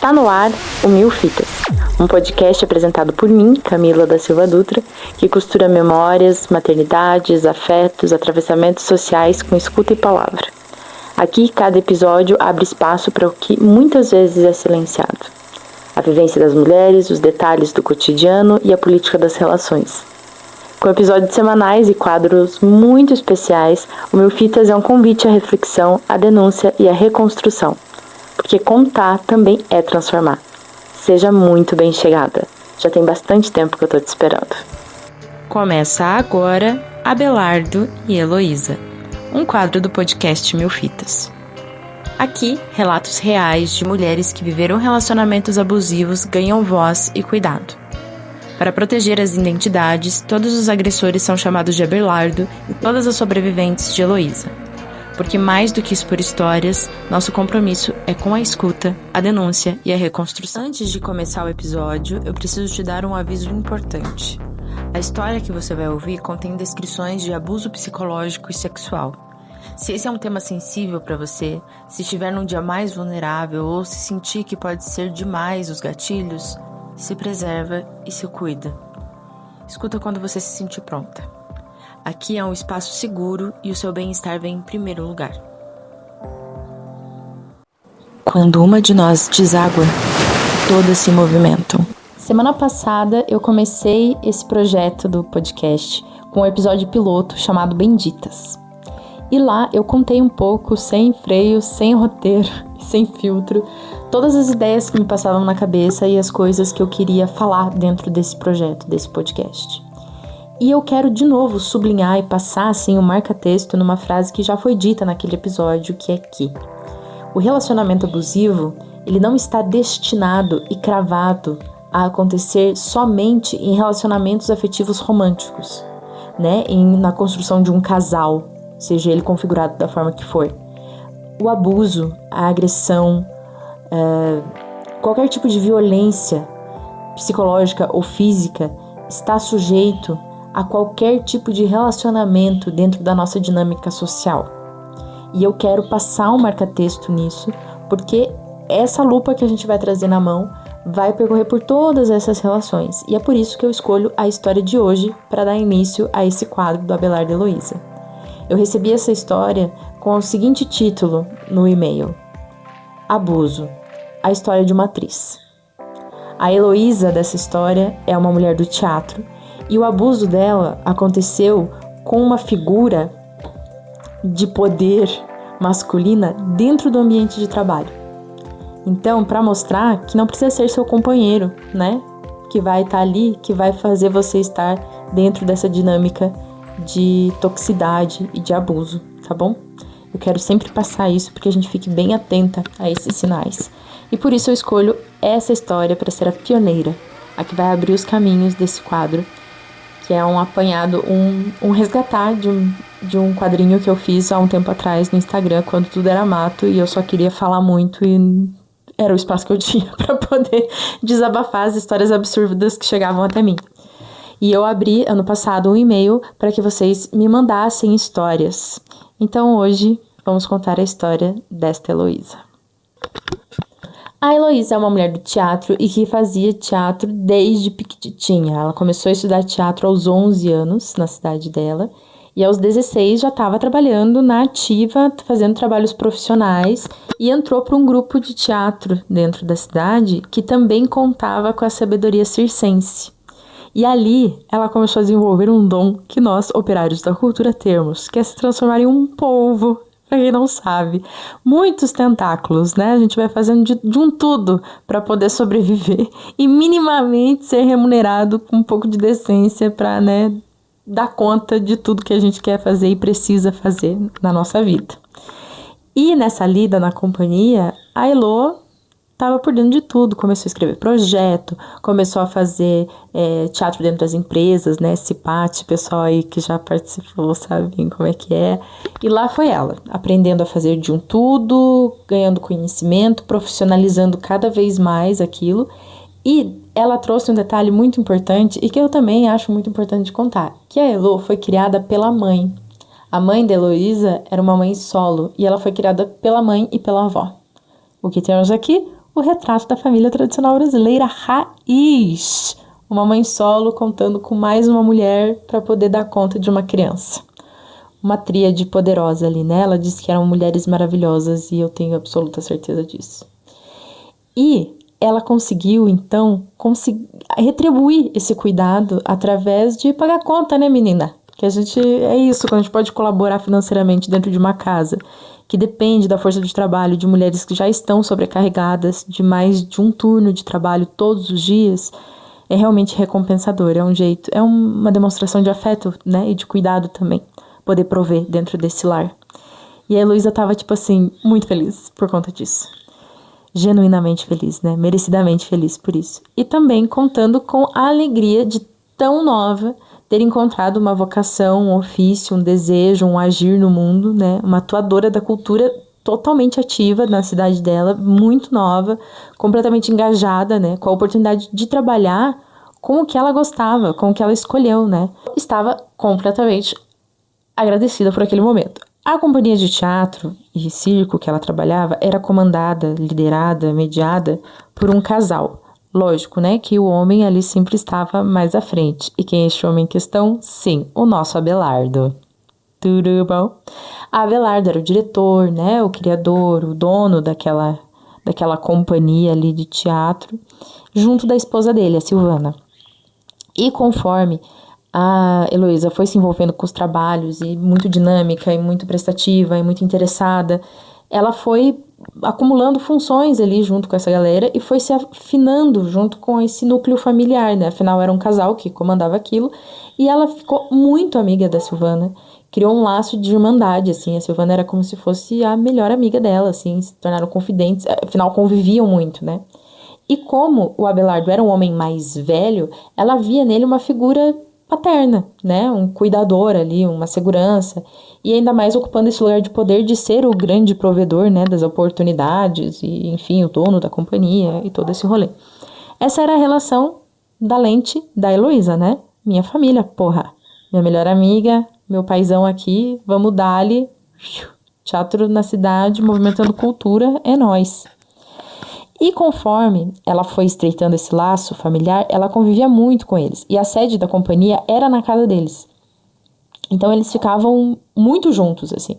Está no ar o Mil Fitas, um podcast apresentado por mim, Camila da Silva Dutra, que costura memórias, maternidades, afetos, atravessamentos sociais com escuta e palavra. Aqui, cada episódio abre espaço para o que muitas vezes é silenciado. A vivência das mulheres, os detalhes do cotidiano e a política das relações. Com episódios semanais e quadros muito especiais, o Mil Fitas é um convite à reflexão, à denúncia e à reconstrução. Porque contar também é transformar. Seja muito bem chegada. Já tem bastante tempo que eu tô te esperando. Começa agora Abelardo e Heloísa, um quadro do podcast Mil Fitas. Aqui, relatos reais de mulheres que viveram relacionamentos abusivos ganham voz e cuidado. Para proteger as identidades, todos os agressores são chamados de Abelardo e todas as sobreviventes de Heloísa. Porque mais do que expor histórias, nosso compromisso é com a escuta, a denúncia e a reconstrução. Antes de começar o episódio, eu preciso te dar um aviso importante. A história que você vai ouvir contém descrições de abuso psicológico e sexual. Se esse é um tema sensível para você, se estiver num dia mais vulnerável ou se sentir que pode ser demais os gatilhos, se preserva e se cuida. Escuta quando você se sentir pronta. Aqui é um espaço seguro e o seu bem-estar vem em primeiro lugar. Quando uma de nós deságua, todas se movimentam. Semana passada eu comecei esse projeto do podcast com um episódio piloto chamado Benditas. E lá eu contei um pouco, sem freio, sem roteiro e sem filtro, todas as ideias que me passavam na cabeça e as coisas que eu queria falar dentro desse projeto, desse podcast. E eu quero de novo sublinhar e passar assim um marca-texto numa frase que já foi dita naquele episódio, que é que o relacionamento abusivo, ele não está destinado e cravado a acontecer somente em relacionamentos afetivos românticos, né? Na construção de um casal, seja ele configurado da forma que for. O abuso, a agressão, qualquer tipo de violência psicológica ou física está sujeito a qualquer tipo de relacionamento dentro da nossa dinâmica social. E eu quero passar um marca-texto nisso, porque essa lupa que a gente vai trazer na mão vai percorrer por todas essas relações. E é por isso que eu escolho a história de hoje para dar início a esse quadro do Abelardo e Heloísa. Eu recebi essa história com o seguinte título no e-mail: Abuso, a história de uma atriz. A Heloísa dessa história é uma mulher do teatro, e o abuso dela aconteceu com uma figura de poder masculina dentro do ambiente de trabalho. Então, para mostrar que não precisa ser seu companheiro, né? Que vai estar ali, que vai fazer você estar dentro dessa dinâmica de toxicidade e de abuso, tá bom? Eu quero sempre passar isso porque a gente fique bem atenta a esses sinais. E por isso eu escolho essa história para ser a pioneira, a que vai abrir os caminhos desse quadro, que é um apanhado, um resgatar de um quadrinho que eu fiz há um tempo atrás no Instagram, quando tudo era mato e eu só queria falar muito e era o espaço que eu tinha para poder desabafar as histórias absurdas que chegavam até mim. E eu abri, ano passado, um e-mail para que vocês me mandassem histórias. Então hoje vamos contar a história desta Heloísa. A Heloísa é uma mulher do teatro e que fazia teatro desde pequitinha. Ela começou a estudar teatro aos 11 anos na cidade dela e aos 16 já estava trabalhando na ativa, fazendo trabalhos profissionais e entrou para um grupo de teatro dentro da cidade que também contava com a sabedoria circense. E ali ela começou a desenvolver um dom que nós, operários da cultura, temos, que é se transformar em um polvo. Pra quem não sabe, muitos tentáculos, né? A gente vai fazendo de um tudo para poder sobreviver e minimamente ser remunerado com um pouco de decência para, né, dar conta de tudo que a gente quer fazer e precisa fazer na nossa vida. E nessa lida na companhia, a Elo estava por dentro de tudo, começou a escrever projeto, começou a fazer teatro dentro das empresas, né, Cipate, pessoal aí que já participou sabem como é que é, e lá foi ela, aprendendo a fazer de um tudo, ganhando conhecimento, profissionalizando cada vez mais aquilo, e ela trouxe um detalhe muito importante e que eu também acho muito importante de contar, que a Elo foi criada pela mãe. A mãe da Heloísa era uma mãe solo, e ela foi criada pela mãe e pela avó. O que temos aqui? o retrato da família tradicional brasileira raiz. Uma mãe solo contando com mais uma mulher para poder dar conta de uma criança. Uma tríade poderosa ali, né? Ela disse que eram mulheres maravilhosas e eu tenho absoluta certeza disso. E ela conseguiu, então, retribuir esse cuidado através de pagar conta, né, menina? Que é isso, quando a gente pode colaborar financeiramente dentro de uma casa que depende da força de trabalho de mulheres que já estão sobrecarregadas de mais de um turno de trabalho todos os dias, é realmente recompensador, é uma demonstração de afeto, né, e de cuidado também, poder prover dentro desse lar. E a Heloísa tava, tipo assim, muito feliz por conta disso. Genuinamente feliz, né, merecidamente feliz por isso. E também contando com a alegria de tão nova ter encontrado uma vocação, um ofício, um desejo, um agir no mundo, né, uma atuadora da cultura totalmente ativa na cidade dela, muito nova, completamente engajada, né, com a oportunidade de trabalhar com o que ela gostava, com o que ela escolheu, né. Estava completamente agradecida por aquele momento. A companhia de teatro e circo que ela trabalhava era comandada, liderada, mediada por um casal. Lógico, né, que o homem ali sempre estava mais à frente. E quem é este homem em questão? Sim, o nosso Abelardo. Tudo bom? A Abelardo era o diretor, né, o criador, o dono daquela companhia ali de teatro, junto da esposa dele, a Silvana. E conforme a Heloísa foi se envolvendo com os trabalhos e muito dinâmica e muito prestativa e muito interessada, ela foi acumulando funções ali junto com essa galera e foi se afinando junto com esse núcleo familiar, né? Afinal, era um casal que comandava aquilo e ela ficou muito amiga da Silvana, criou um laço de irmandade, assim, a Silvana era como se fosse a melhor amiga dela, assim, se tornaram confidentes, afinal conviviam muito, né? E como o Abelardo era um homem mais velho, ela via nele uma figura paterna, né, um cuidador ali, uma segurança, e ainda mais ocupando esse lugar de poder de ser o grande provedor, né, das oportunidades e, enfim, o dono da companhia e todo esse rolê. Essa era a relação da Lente da Heloísa, né, minha família, porra, minha melhor amiga, meu paizão aqui, vamos dar-lhe, teatro na cidade, movimentando cultura, é nóis. E conforme ela foi estreitando esse laço familiar, ela convivia muito com eles. E a sede da companhia era na casa deles. Então eles ficavam muito juntos, assim.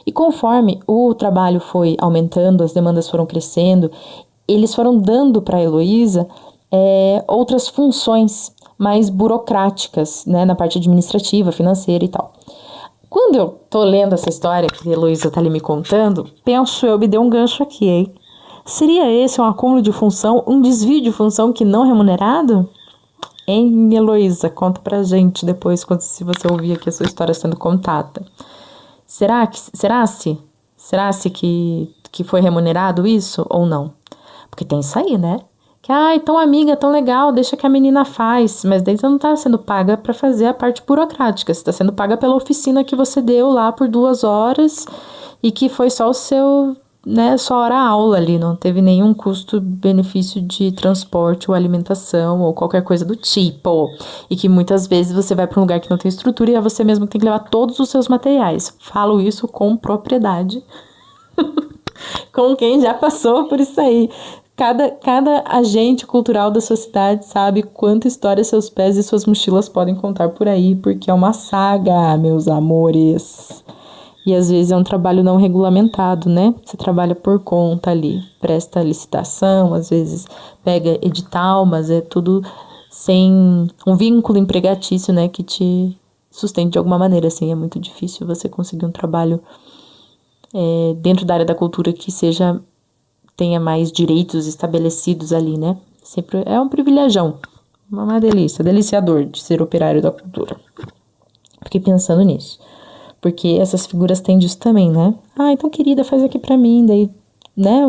E conforme o trabalho foi aumentando, as demandas foram crescendo, eles foram dando para a Heloísa outras funções mais burocráticas, né, na parte administrativa, financeira e tal. Quando eu tô lendo essa história que a Heloísa tá ali me contando, penso eu, me deu um gancho aqui, hein? Seria esse um acúmulo de função, um desvio de função que não remunerado? Hein, Heloísa? Conta pra gente depois, se você ouvir aqui a sua história sendo contada. Será que foi remunerado isso ou não? Porque tem isso aí, né? Que, tão amiga, tão legal, deixa que a menina faz. Mas daí você não tá sendo paga pra fazer a parte burocrática. Você tá sendo paga pela oficina que você deu lá por 2 horas e que foi só o seu... né, só hora aula ali, não teve nenhum custo-benefício de transporte ou alimentação ou qualquer coisa do tipo. E que muitas vezes você vai para um lugar que não tem estrutura e é você mesmo que tem que levar todos os seus materiais. Falo isso com propriedade. Com quem já passou por isso aí. Cada agente cultural da sua cidade sabe quanta história seus pés e suas mochilas podem contar por aí, porque é uma saga, meus amores. E às vezes é um trabalho não regulamentado, né? Você trabalha por conta ali, presta licitação, às vezes pega edital, mas é tudo sem um vínculo empregatício, né? Que te sustente de alguma maneira, assim. É muito difícil você conseguir um trabalho dentro da área da cultura que tenha mais direitos estabelecidos ali, né? Sempre é um privilegião, uma delícia, deliciador de ser operário da cultura. Fiquei pensando nisso. Porque essas figuras têm disso também, né? Então querida, faz aqui pra mim. Daí, né?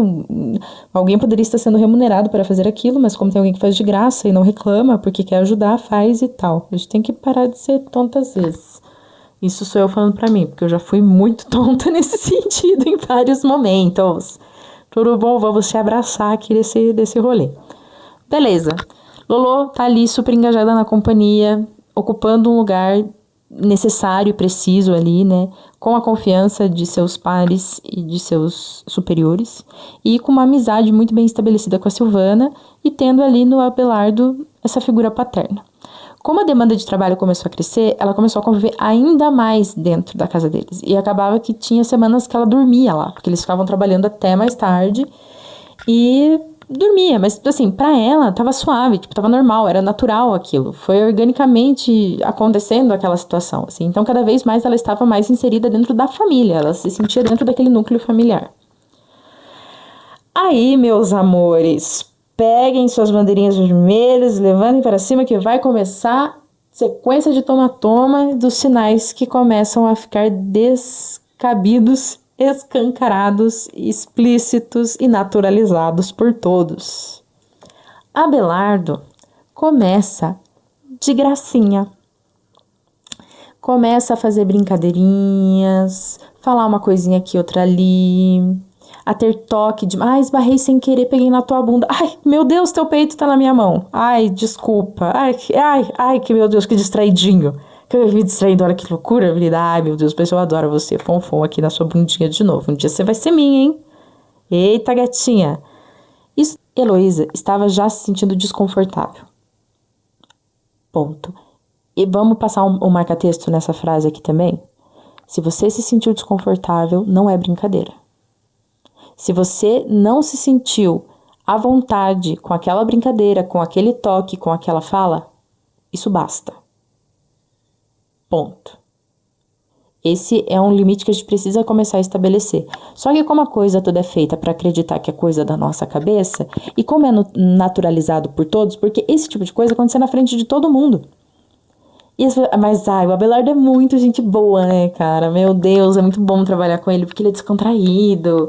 Alguém poderia estar sendo remunerado para fazer aquilo, mas como tem alguém que faz de graça e não reclama porque quer ajudar, faz e tal. A gente tem que parar de ser tonta às vezes. Isso sou eu falando pra mim, porque eu já fui muito tonta nesse sentido em vários momentos. Tudo bom? Vamos se abraçar aqui desse rolê. Beleza. Lolo tá ali super engajada na companhia, ocupando um lugar necessário e preciso ali, né? Com a confiança de seus pares e de seus superiores. E com uma amizade muito bem estabelecida com a Silvana e tendo ali no Abelardo essa figura paterna. Como a demanda de trabalho começou a crescer, ela começou a conviver ainda mais dentro da casa deles. E acabava que tinha semanas que ela dormia lá, porque eles ficavam trabalhando até mais tarde e dormia. Mas, assim, pra ela tava suave, tipo, tava normal, era natural aquilo. Foi organicamente acontecendo aquela situação, assim. Então, cada vez mais ela estava mais inserida dentro da família, ela se sentia dentro daquele núcleo familiar. Aí, meus amores, peguem suas bandeirinhas vermelhas, levantem para cima que vai começar sequência de toma-toma dos sinais que começam a ficar descabidos, escancarados, explícitos e naturalizados por todos. Abelardo começa de gracinha. Começa a fazer brincadeirinhas, falar uma coisinha aqui, outra ali, a ter toque de... Ai, esbarrei sem querer, peguei na tua bunda. Ai, meu Deus, teu peito tá na minha mão. Ai, desculpa. Ai, que meu Deus, que distraidinho. Que eu me distraindo, olha que loucura, menina. Ai, meu Deus, mas eu adoro você. Fonfon aqui na sua bundinha de novo. Um dia você vai ser minha, hein? Eita, gatinha. Isso, Heloísa estava já se sentindo desconfortável. Ponto. E vamos passar um marca-texto nessa frase aqui também? Se você se sentiu desconfortável, não é brincadeira. Se você não se sentiu à vontade com aquela brincadeira, com aquele toque, com aquela fala, isso basta. Ponto. Esse é um limite que a gente precisa começar a estabelecer. Só que como a coisa toda é feita para acreditar que é coisa da nossa cabeça, e como é naturalizado por todos, porque esse tipo de coisa acontece na frente de todo mundo. Mas, o Abelardo é muito gente boa, né, cara? Meu Deus, é muito bom trabalhar com ele, porque ele é descontraído.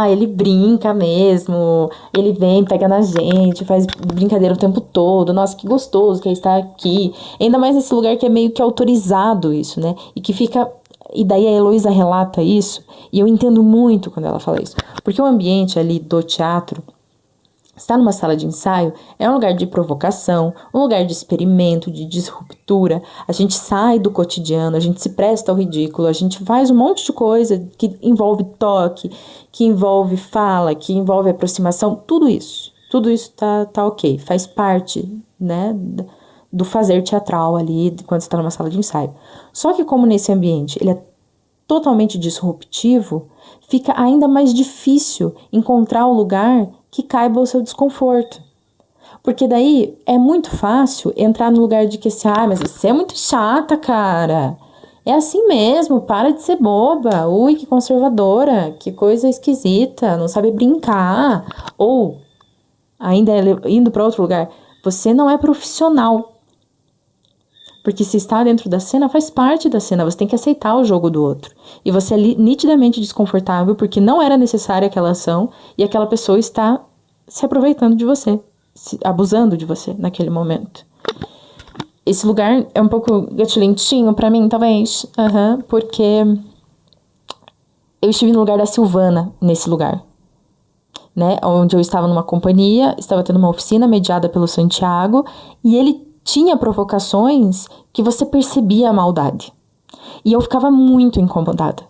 Ele brinca mesmo. Ele vem, pega na gente, faz brincadeira o tempo todo. Nossa, que gostoso que é estar aqui. Ainda mais nesse lugar que é meio que autorizado isso, né? E que fica... E daí a Heloísa relata isso, e eu entendo muito quando ela fala isso. Porque o ambiente ali do teatro... Estar numa sala de ensaio é um lugar de provocação, um lugar de experimento, de disruptura. A gente sai do cotidiano, a gente se presta ao ridículo, a gente faz um monte de coisa que envolve toque, que envolve fala, que envolve aproximação, tudo isso. Tudo isso tá ok, faz parte, né, do fazer teatral ali quando você está numa sala de ensaio. Só que como nesse ambiente ele é totalmente disruptivo, fica ainda mais difícil encontrar o lugar que caiba o seu desconforto. Porque daí é muito fácil entrar no lugar de que assim, mas você é muito chata, cara. É assim mesmo, para de ser boba. Ui, que conservadora, que coisa esquisita, não sabe brincar. Ou, ainda indo para outro lugar, você não é profissional. Porque se está dentro da cena, faz parte da cena, você tem que aceitar o jogo do outro. E você é nitidamente desconfortável porque não era necessária aquela ação e aquela pessoa está se aproveitando de você, abusando de você naquele momento. Esse lugar é um pouco gatilentinho pra mim, talvez, porque eu estive no lugar da Silvana, nesse lugar, né, onde eu estava numa companhia, estava tendo uma oficina mediada pelo Santiago, e ele tinha provocações que você percebia a maldade. E eu ficava muito incomodada.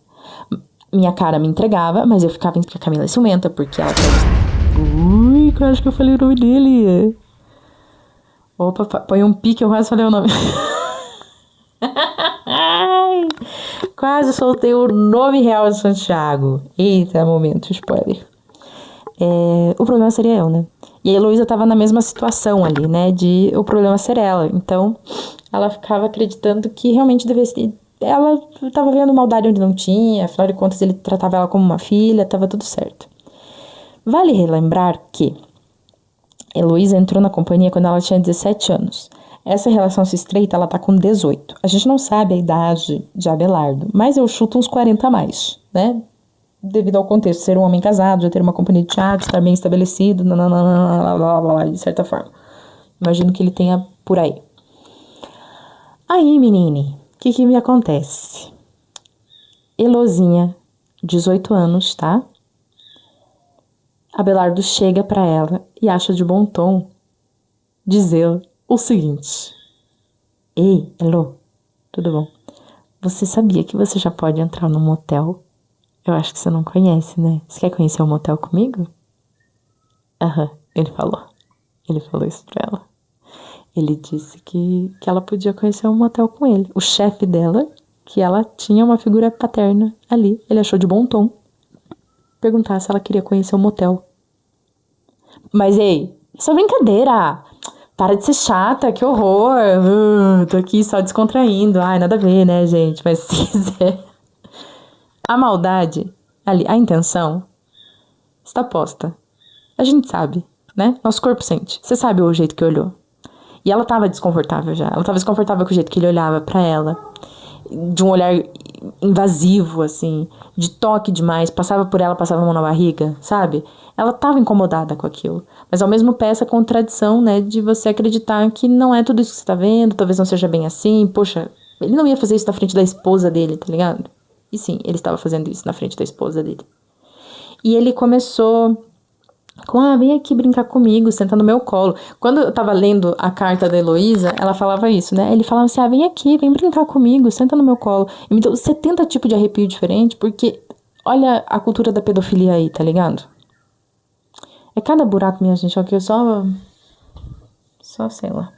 Minha cara me entregava, mas eu ficava entre a Camila e ciumenta, porque ela... Ui, quase que eu falei o nome dele. Opa, põe um pique, eu quase falei o nome. Quase soltei o nome real de Santiago. Eita, momento, spoiler. O problema seria eu, né? E a Heloísa tava na mesma situação ali, né? De o problema ser ela. Então, ela ficava acreditando que realmente devia ser... Ela tava vendo maldade onde não tinha. Afinal de contas, ele tratava ela como uma filha. Tava tudo certo. Vale relembrar que Heloísa entrou na companhia quando ela tinha 17 anos. Essa relação se estreita, ela tá com 18. A gente não sabe a idade de Abelardo, mas eu chuto uns 40 a mais, né? Devido ao contexto, ser um homem casado, já ter uma companhia de teatro, estar bem estabelecido, de certa forma. Imagino que ele tenha por aí. Aí, menine, o que me acontece? Elozinha, 18 anos, tá? Abelardo chega pra ela e acha de bom tom dizer o seguinte: Ei, Elo, tudo bom? Você sabia que você já pode entrar num motel? Eu acho que você não conhece, né? Você quer conhecer um motel comigo? Aham, ele falou. Ele falou isso pra ela. Ele disse que ela podia conhecer um motel com ele. O chefe dela, que ela tinha uma figura paterna ali, ele achou de bom tom perguntar se ela queria conhecer um motel. Mas ei, isso é brincadeira! Para de ser chata, que horror! Tô aqui só descontraindo. Ai, nada a ver, né, gente? Mas se quiser. A maldade, ali, a intenção, está posta. A gente sabe, né? Nosso corpo sente. Você sabe o jeito que olhou. E ela tava desconfortável já. Ela tava desconfortável com o jeito que ele olhava pra ela. De um olhar invasivo, assim. De toque demais. Passava por ela, passava a mão na barriga, sabe? Ela tava incomodada com aquilo. Mas ao mesmo pé essa contradição, né? De você acreditar que não é tudo isso que você tá vendo. Talvez não seja bem assim. Poxa, ele não ia fazer isso na frente da esposa dele, tá ligado? E sim, ele estava fazendo isso na frente da esposa dele. E ele começou com, vem aqui brincar comigo, senta no meu colo. Quando eu tava lendo a carta da Heloísa, ela falava isso, né? Ele falava assim, vem aqui, vem brincar comigo, senta no meu colo. E me deu 70 tipos de arrepio diferente, porque olha a cultura da pedofilia aí, tá ligado? É cada buraco, minha gente, ó, que eu só sei lá.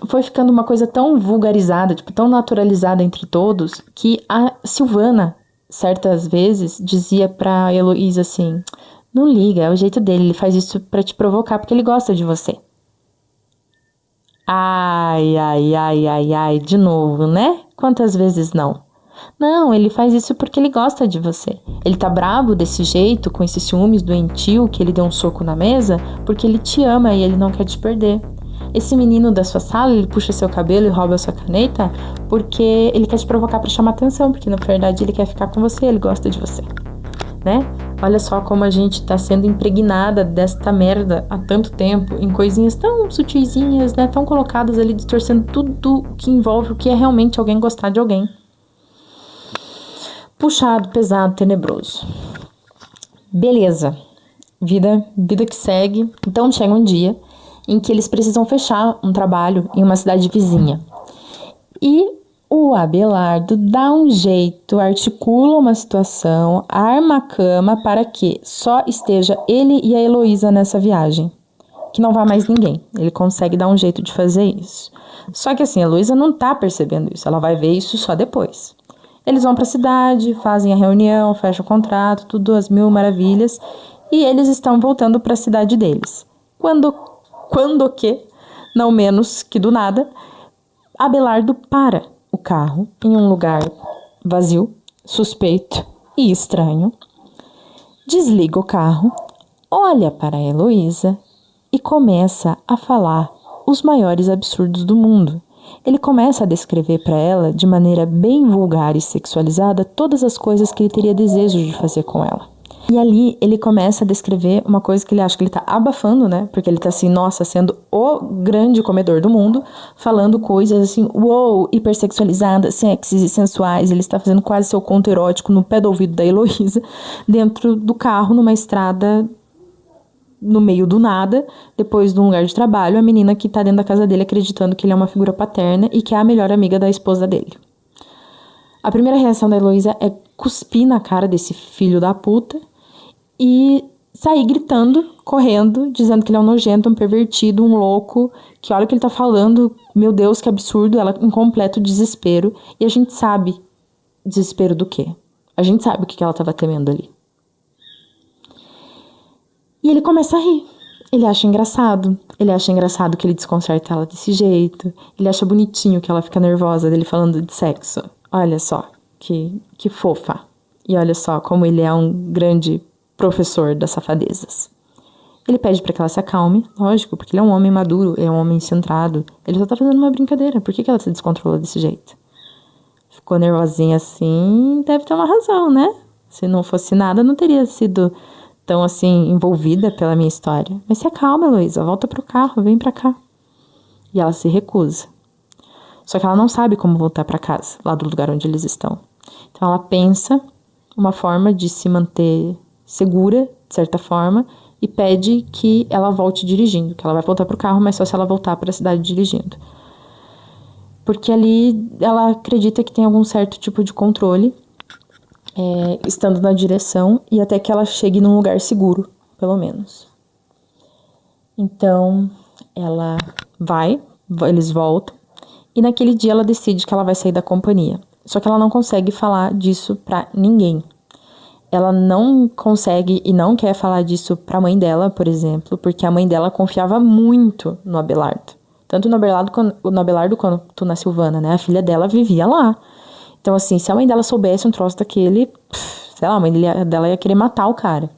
Foi ficando uma coisa tão vulgarizada, tipo, tão naturalizada entre todos, que a Silvana, certas vezes, dizia pra Heloísa assim, não liga, é o jeito dele, ele faz isso pra te provocar porque ele gosta de você. Ai, ai, ai, ai, ai, de novo, né? Quantas vezes não? Não, ele faz isso porque ele gosta de você. Ele tá bravo desse jeito, com esses ciúmes doentio que ele deu um soco na mesa, porque ele te ama e ele não quer te perder. Esse menino da sua sala, ele puxa seu cabelo e rouba sua caneta porque ele quer te provocar pra chamar atenção, porque na verdade ele quer ficar com você, ele gosta de você, né? Olha só como a gente tá sendo impregnada desta merda há tanto tempo, em coisinhas tão sutizinhas, né? Tão colocadas ali, distorcendo tudo que envolve o que é realmente alguém gostar de alguém. Puxado, pesado, tenebroso. Beleza. Vida que segue. Então chega um dia em que eles precisam fechar um trabalho em uma cidade vizinha. E o Abelardo dá um jeito, articula uma situação, arma a cama para que só esteja ele e a Heloísa nessa viagem. Que não vá mais ninguém. Ele consegue dar um jeito de fazer isso. Só que assim, a Heloísa não tá percebendo isso. Ela vai ver isso só depois. Eles vão para a cidade, fazem a reunião, fecham o contrato, tudo às mil maravilhas. E eles estão voltando para a cidade deles. Quando que, não menos que do nada, Abelardo para o carro em um lugar vazio, suspeito e estranho, desliga o carro, olha para a Heloísa e começa a falar os maiores absurdos do mundo. Ele começa a descrever para ela, de maneira bem vulgar e sexualizada, todas as coisas que ele teria desejo de fazer com ela. E ali ele começa a descrever uma coisa que ele acha que ele tá abafando, né? Porque ele tá assim, nossa, sendo o grande comedor do mundo, falando coisas assim, uou, hipersexualizadas, sexys e sensuais. Ele está fazendo quase seu conto erótico no pé do ouvido da Heloísa, dentro do carro, numa estrada, no meio do nada, depois de um lugar de trabalho, a menina que tá dentro da casa dele acreditando que ele é uma figura paterna e que é a melhor amiga da esposa dele. A primeira reação da Heloísa é cuspir na cara desse filho da puta e sair gritando, correndo, dizendo que ele é um nojento, um pervertido, um louco, que olha o que ele tá falando, meu Deus, que absurdo, ela em completo desespero. E a gente sabe desespero do quê? A gente sabe o que ela tava temendo ali. E ele começa a rir. Ele acha engraçado que ele desconcerta ela desse jeito. Ele acha bonitinho que ela fica nervosa dele falando de sexo. Olha só, que fofa. E olha só como ele é um grande professor das safadezas. Ele pede pra que ela se acalme, lógico, porque ele é um homem maduro, é um homem centrado. Ele só tá fazendo uma brincadeira. Por que ela se descontrolou desse jeito? Ficou nervosinha assim, deve ter uma razão, né? Se não fosse nada, não teria sido tão assim envolvida pela minha história. Mas se acalma, Heloísa, volta pro carro, vem pra cá. E ela se recusa. Só que ela não sabe como voltar pra casa, lá do lugar onde eles estão. Então ela pensa uma forma de se manter segura, de certa forma, e pede que ela volte dirigindo, que ela vai voltar pro carro, mas só se ela voltar para a cidade dirigindo. porque ali ela acredita que tem algum certo tipo de controle, estando na direção, e até que ela chegue num lugar seguro, pelo menos. Então, ela eles voltam, e naquele dia ela decide que ela vai sair da companhia. Só que ela não consegue falar disso pra ninguém. Ela não consegue e não quer falar disso pra mãe dela, por exemplo, porque a mãe dela confiava muito no Abelardo. Tanto no Abelardo quanto na Silvana, né? A filha dela vivia lá. Então, assim, se a mãe dela soubesse um troço daquele, sei lá, a mãe dela ia querer matar o cara.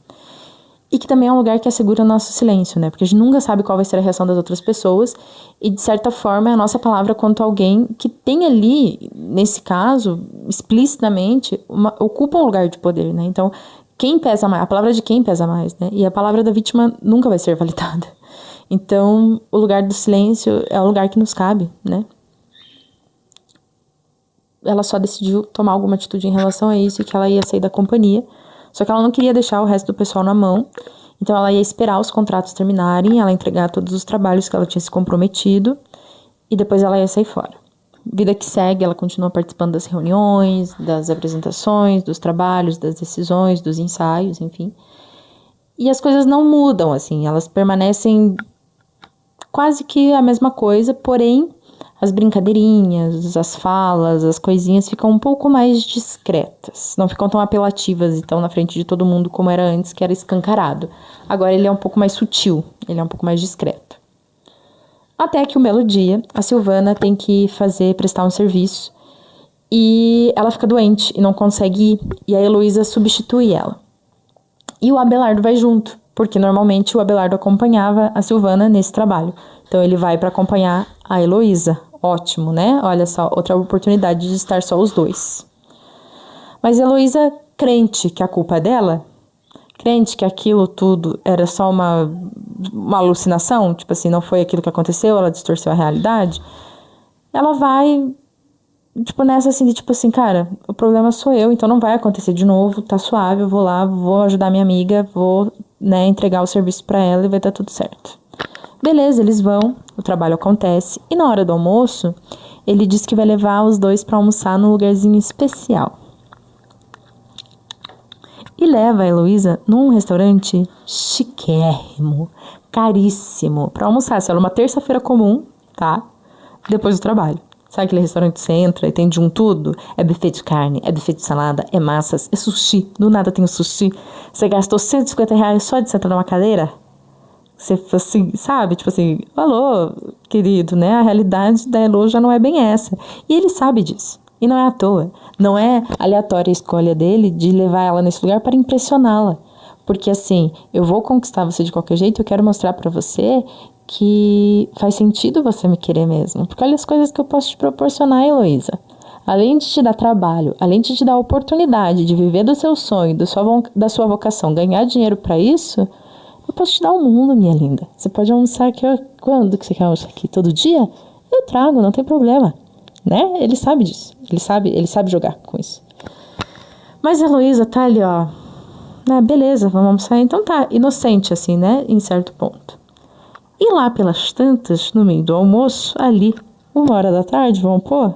E que também é um lugar que assegura o nosso silêncio, né? Porque a gente nunca sabe qual vai ser a reação das outras pessoas. E, de certa forma, é a nossa palavra quanto a alguém que tem ali, nesse caso, explicitamente, ocupa um lugar de poder, né? Então, quem pesa mais? A palavra de quem pesa mais, né? E a palavra da vítima nunca vai ser validada. Então, o lugar do silêncio é o lugar que nos cabe, né? Ela só decidiu tomar alguma atitude em relação a isso e que ela ia sair da companhia. Só que ela não queria deixar o resto do pessoal na mão, então ela ia esperar os contratos terminarem, ela ia entregar todos os trabalhos que ela tinha se comprometido, e depois ela ia sair fora. Vida que segue, ela continua participando das reuniões, das apresentações, dos trabalhos, das decisões, dos ensaios, enfim. E as coisas não mudam, assim, elas permanecem quase que a mesma coisa, porém as brincadeirinhas, as falas, as coisinhas ficam um pouco mais discretas. Não ficam tão apelativas e tão na frente de todo mundo como era antes, que era escancarado. Agora ele é um pouco mais sutil, ele é um pouco mais discreto. Até que um belo dia, a Silvana tem que prestar um serviço e ela fica doente e não consegue ir. E a Heloísa substitui ela. E o Abelardo vai junto, porque normalmente o Abelardo acompanhava a Silvana nesse trabalho. Então ele vai para acompanhar a Heloísa. Ótimo, né? Olha só, outra oportunidade de estar só os dois. Mas a Heloísa, crente que a culpa é dela, crente que aquilo tudo era só uma alucinação, tipo assim, não foi aquilo que aconteceu, ela distorceu a realidade, ela vai, tipo, nessa assim, de tipo assim, cara, o problema sou eu, então não vai acontecer de novo, tá suave, eu vou lá, vou ajudar minha amiga, vou, né, entregar o serviço pra ela e vai dar tudo certo. Beleza, eles vão, o trabalho acontece, e na hora do almoço, ele diz que vai levar os dois pra almoçar num lugarzinho especial. E leva a Heloísa num restaurante chiquérrimo, caríssimo, pra almoçar. Isso era uma terça-feira comum, tá? Depois do trabalho. Sabe aquele restaurante que você entra e tem de um tudo? É buffet de carne, é buffet de salada, é massas, é sushi. Do nada tem o sushi. Você gastou R$150 só de sentar numa cadeira? Você, assim, sabe? Tipo assim, alô, querido, né? A realidade da Elo já não é bem essa. E ele sabe disso. E não é à toa. Não é aleatória a escolha dele de levar ela nesse lugar para impressioná-la. Porque assim, eu vou conquistar você de qualquer jeito, eu quero mostrar para você que faz sentido você me querer mesmo. Porque olha as coisas que eu posso te proporcionar, Heloísa. Além de te dar trabalho, além de te dar a oportunidade de viver do seu sonho, da sua vocação, ganhar dinheiro para isso, eu posso te dar o mundo, minha linda. Você pode almoçar aqui, quando que você quer almoçar aqui? Todo dia? Eu trago, não tem problema. Né? Ele sabe disso. Ele sabe jogar com isso. Mas a Heloísa tá ali, ó. Né? Beleza, vamos almoçar. Então tá inocente, assim, né? Em certo ponto. E lá pelas tantas, no meio do almoço, ali, 1h da tarde, vamos pôr?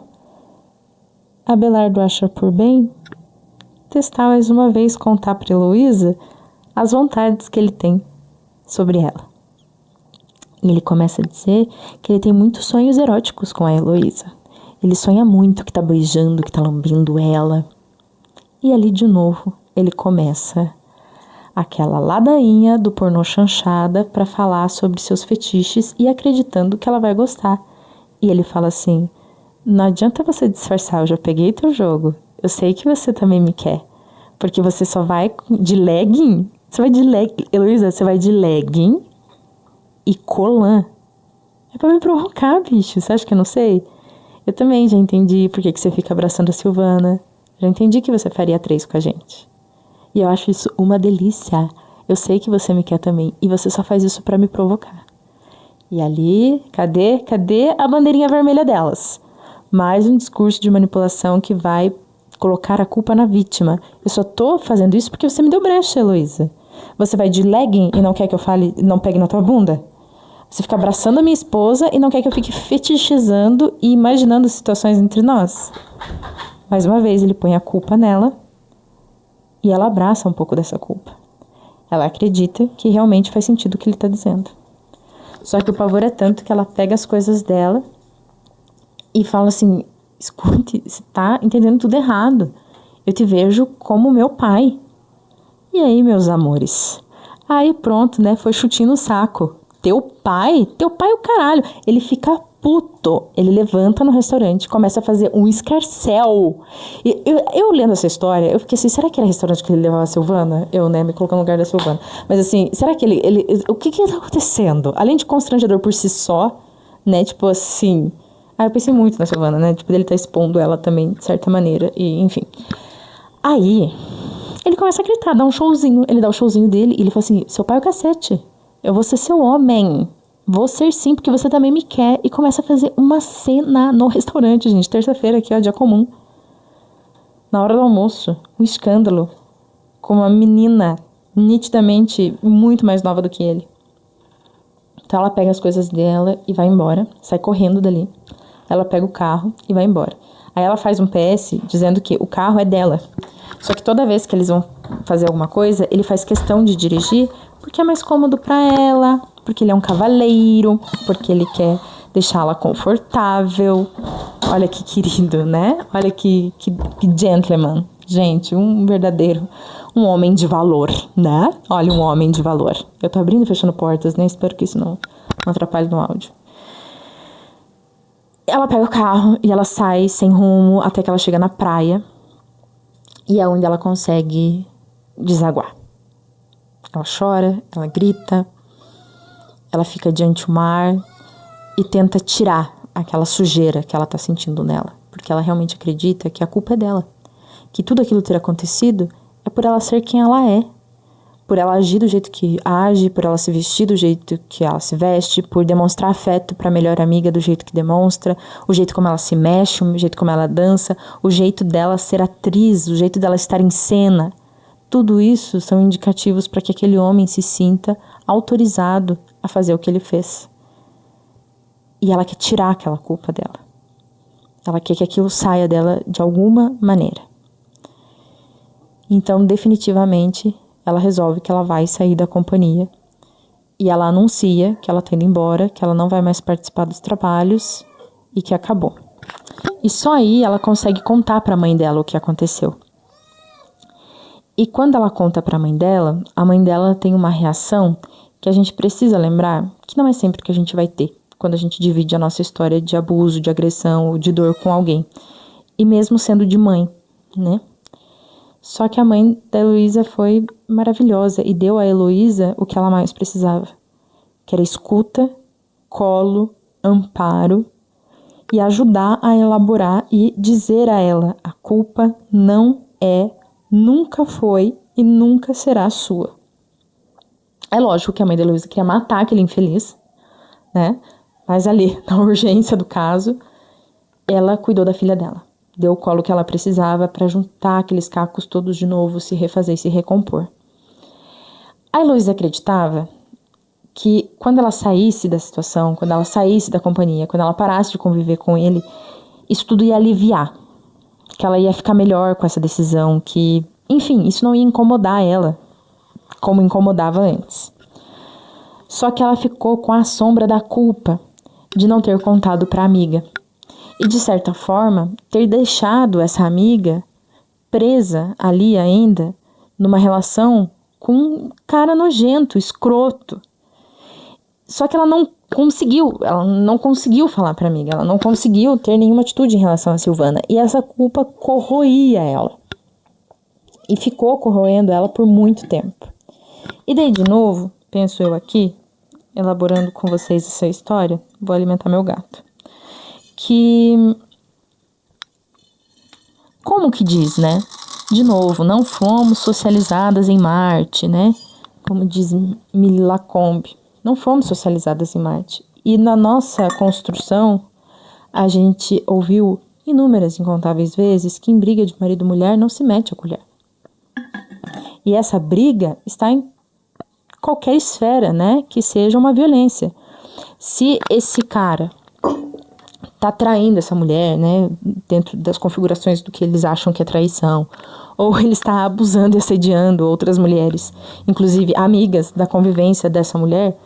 Abelardo acha por bem testar mais uma vez, contar pra Heloísa as vontades que ele tem sobre ela. E ele começa a dizer que ele tem muitos sonhos eróticos com a Heloísa. Ele sonha muito que tá beijando, que tá lambendo ela. E ali de novo ele começa aquela ladainha do pornô chanchada para falar sobre seus fetiches e acreditando que ela vai gostar. E ele fala assim, não adianta você disfarçar, eu já peguei teu jogo. Eu sei que você também me quer. Porque você só vai de legging. Você vai de legging. Heloísa, você vai de legging e colã. É pra me provocar, bicho. Você acha que eu não sei? Eu também já entendi por que você fica abraçando a Silvana. Já entendi que você faria 3 com a gente. E eu acho isso uma delícia. Eu sei que você me quer também. E você só faz isso pra me provocar. E ali, cadê a bandeirinha vermelha delas? Mais um discurso de manipulação que vai colocar a culpa na vítima. Eu só tô fazendo isso porque você me deu brecha, Heloísa. Você vai de legging e não quer que eu fale, não pegue na tua bunda? Você fica abraçando a minha esposa e não quer que eu fique fetichizando e imaginando situações entre nós. Mais uma vez, ele põe a culpa nela e ela abraça um pouco dessa culpa. Ela acredita que realmente faz sentido o que ele está dizendo. Só que o pavor é tanto que ela pega as coisas dela e fala assim, escute, você tá entendendo tudo errado. Eu te vejo como meu pai. E aí, meus amores? Aí pronto, né? Foi chutinho no saco. Teu pai é o caralho. Ele fica puto. Ele levanta no restaurante, começa a fazer um escarcéu. E eu lendo essa história, eu fiquei assim, será que era restaurante que ele levava a Silvana? Eu, né, me colocando no lugar da Silvana. Mas assim, será que ele o que tá acontecendo? Além de constrangedor por si só, né, tipo assim... eu pensei muito na Silvana, né, tipo, ele tá expondo ela também, de certa maneira, e enfim. Aí, ele começa a gritar, dá um showzinho, ele dá o showzinho dele, e ele fala assim, seu pai é o cacete, eu vou ser seu homem. Vou ser sim, porque você também me quer. E começa a fazer uma cena no restaurante, gente. Terça-feira aqui, ó, dia comum. Na hora do almoço, um escândalo. Com uma menina nitidamente muito mais nova do que ele. Então ela pega as coisas dela e vai embora. Sai correndo dali. Ela pega o carro e vai embora. Aí ela faz um PS dizendo que o carro é dela. Só que toda vez que eles vão fazer alguma coisa, ele faz questão de dirigir porque é mais cômodo pra ela, porque ele é um cavaleiro, porque ele quer deixá-la confortável. Olha que querido, né? Olha que gentleman. Gente, um verdadeiro, um homem de valor, né? Olha, um homem de valor. Eu tô abrindo e fechando portas, né? Espero que isso não atrapalhe no áudio. Ela pega o carro e ela sai sem rumo até que ela chega na praia. E é onde ela consegue desaguar. Ela chora, ela grita, ela fica diante do mar e tenta tirar aquela sujeira que ela tá sentindo nela. Porque ela realmente acredita que a culpa é dela. Que tudo aquilo ter acontecido é por ela ser quem ela é. Por ela agir do jeito que age, por ela se vestir do jeito que ela se veste, por demonstrar afeto para a melhor amiga do jeito que demonstra, o jeito como ela se mexe, o jeito como ela dança, o jeito dela ser atriz, o jeito dela estar em cena. Tudo isso são indicativos para que aquele homem se sinta autorizado a fazer o que ele fez. E ela quer tirar aquela culpa dela. Ela quer que aquilo saia dela de alguma maneira. Então, definitivamente, ela resolve que ela vai sair da companhia. E ela anuncia que ela está indo embora, que ela não vai mais participar dos trabalhos e que acabou. E só aí ela consegue contar para a mãe dela o que aconteceu. E quando ela conta para a mãe dela tem uma reação que a gente precisa lembrar que não é sempre que a gente vai ter quando a gente divide a nossa história de abuso, de agressão ou de dor com alguém. E mesmo sendo de mãe, né? Só que a mãe da Heloísa foi maravilhosa e deu a Heloísa o que ela mais precisava, que era escuta, colo, amparo e ajudar a elaborar e dizer a ela: a culpa não é, nunca foi e nunca será sua. É lógico que a mãe da Heloísa queria matar aquele infeliz, né? Mas ali, na urgência do caso, ela cuidou da filha dela. Deu o colo que ela precisava para juntar aqueles cacos todos de novo, se refazer e se recompor. A Heloísa acreditava que quando ela saísse da situação, quando ela saísse da companhia, quando ela parasse de conviver com ele, isso tudo ia aliviar. Que ela ia ficar melhor com essa decisão, que, enfim, isso não ia incomodar ela, como incomodava antes. Só que ela ficou com a sombra da culpa de não ter contado para a amiga. E, de certa forma, ter deixado essa amiga presa ali ainda, numa relação com um cara nojento, escroto. Só que ela não conseguiu falar pra amiga, ela não conseguiu ter nenhuma atitude em relação a Silvana. E essa culpa corroía ela. E ficou corroendo ela por muito tempo. E daí, de novo, penso eu aqui, elaborando com vocês essa história, vou alimentar meu gato. Que, como que diz, né? De novo, não fomos socializadas em Marte, né? Como diz Milly Lacombe, não fomos socializadas em Marte. E na nossa construção, a gente ouviu inúmeras, incontáveis vezes que em briga de marido e mulher não se mete a colher. E essa briga está em qualquer esfera, né? Que seja uma violência. Se esse cara tá traindo essa mulher, né, dentro das configurações do que eles acham que é traição, ou ele está abusando e assediando outras mulheres, inclusive amigas da convivência dessa mulher,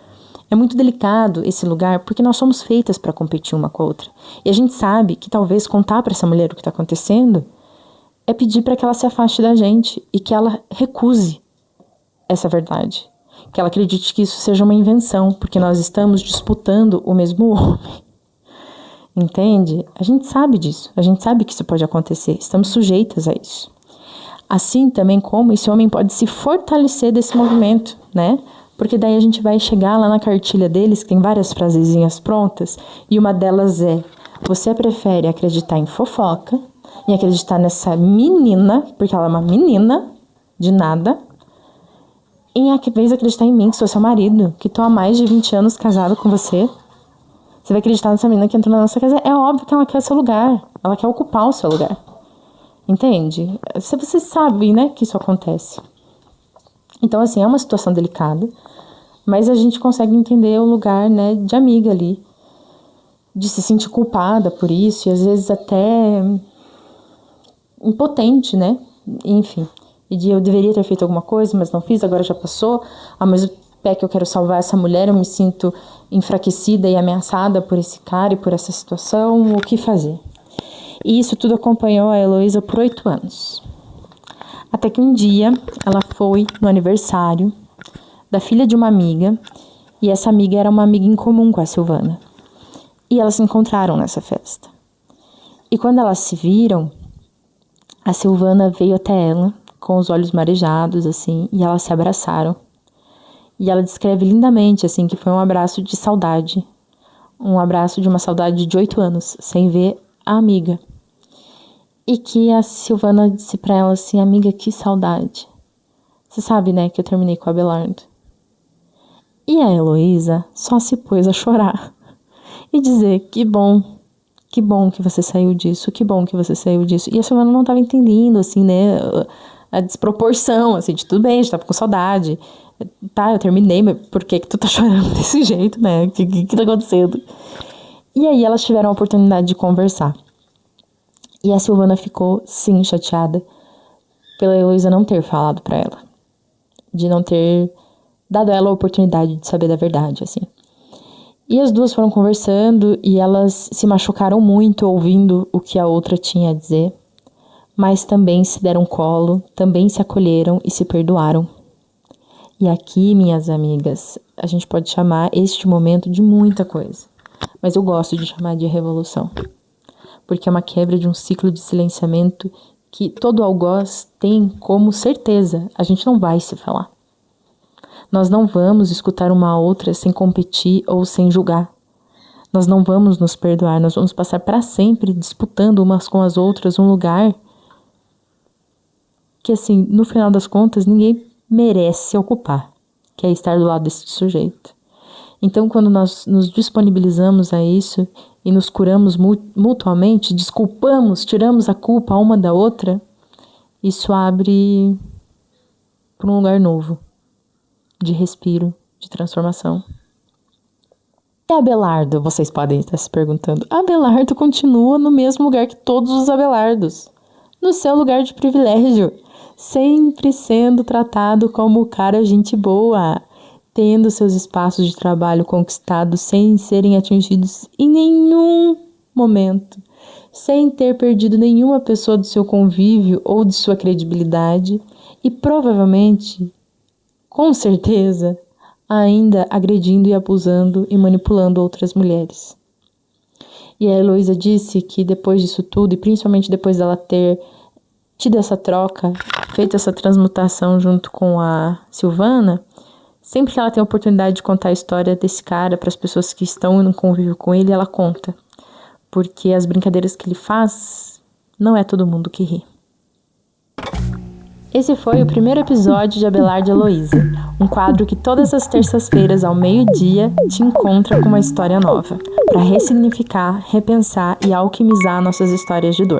é muito delicado esse lugar, porque nós somos feitas para competir uma com a outra. E a gente sabe que talvez contar para essa mulher o que está acontecendo é pedir para que ela se afaste da gente e que ela recuse essa verdade. Que ela acredite que isso seja uma invenção, porque nós estamos disputando o mesmo homem. Entende? A gente sabe disso, a gente sabe que isso pode acontecer, estamos sujeitas a isso. Assim também como esse homem pode se fortalecer desse movimento, né? Porque daí a gente vai chegar lá na cartilha deles, que tem várias frasezinhas prontas, e uma delas é: você prefere acreditar em fofoca, em acreditar nessa menina, porque ela é uma menina de nada, em vez de acreditar em mim, que sou seu marido, que tô há mais de 20 anos casado com você. Você vai acreditar nessa menina que entrou na nossa casa? É óbvio que ela quer seu lugar, ela quer ocupar o seu lugar. Entende? Você sabe, né, que isso acontece. Então, assim, é uma situação delicada, mas a gente consegue entender o lugar, né, de amiga ali, de se sentir culpada por isso, e às vezes até impotente, né, enfim, e de eu deveria ter feito alguma coisa, mas não fiz, agora já passou, ao mesmo pé que eu quero salvar essa mulher, eu me sinto enfraquecida e ameaçada por esse cara e por essa situação, o que fazer? E isso tudo acompanhou a Heloísa por 8 anos. Até que um dia ela foi no aniversário da filha de uma amiga, e essa amiga era uma amiga em comum com a Silvana. E elas se encontraram nessa festa. E quando elas se viram, a Silvana veio até ela, com os olhos marejados, assim, e elas se abraçaram. E ela descreve lindamente, assim, que foi um abraço de saudade. Um abraço de uma saudade de 8 anos, sem ver a amiga. E que a Silvana disse pra ela assim: amiga, que saudade. Você sabe, né, que eu terminei com o Abelardo. E a Heloísa só se pôs a chorar. E dizer: que bom que você saiu disso, que bom que você saiu disso. E a Silvana não tava entendendo, assim, né, a desproporção, assim, de tudo bem, a gente tava com saudade. Tá, eu terminei, mas por que tu tá chorando desse jeito, né? O que tá acontecendo? E aí elas tiveram a oportunidade de conversar. E a Silvana ficou, sim, chateada pela Heloísa não ter falado pra ela. De não ter dado a ela a oportunidade de saber da verdade, assim. E as duas foram conversando e elas se machucaram muito ouvindo o que a outra tinha a dizer. Mas também se deram colo, também se acolheram e se perdoaram. E aqui, minhas amigas, a gente pode chamar este momento de muita coisa. Mas eu gosto de chamar de revolução. Porque é uma quebra de um ciclo de silenciamento que todo algoz tem como certeza: a gente não vai se falar. Nós não vamos escutar uma outra sem competir ou sem julgar. Nós não vamos nos perdoar, nós vamos passar para sempre disputando umas com as outras um lugar que, assim, no final das contas, ninguém merece ocupar, que é estar do lado desse sujeito. Então, quando nós nos disponibilizamos a isso e nos curamos mutuamente, desculpamos, tiramos a culpa uma da outra, isso abre para um lugar novo, de respiro, de transformação. E Abelardo, vocês podem estar se perguntando, Abelardo continua no mesmo lugar que todos os Abelardos, no seu lugar de privilégio, sempre sendo tratado como cara gente boa, tendo seus espaços de trabalho conquistados sem serem atingidos em nenhum momento, sem ter perdido nenhuma pessoa do seu convívio ou de sua credibilidade e provavelmente, com certeza, ainda agredindo e abusando e manipulando outras mulheres. E a Heloísa disse que depois disso tudo, e principalmente depois dela ter tido essa troca, feito essa transmutação junto com a Silvana, sempre que ela tem a oportunidade de contar a história desse cara para as pessoas que estão no convívio com ele, ela conta. Porque as brincadeiras que ele faz, não é todo mundo que ri. Esse foi o primeiro episódio de Abelardo e Heloísa, um quadro que todas as terças-feiras ao meio-dia te encontra com uma história nova, para ressignificar, repensar e alquimizar nossas histórias de dor.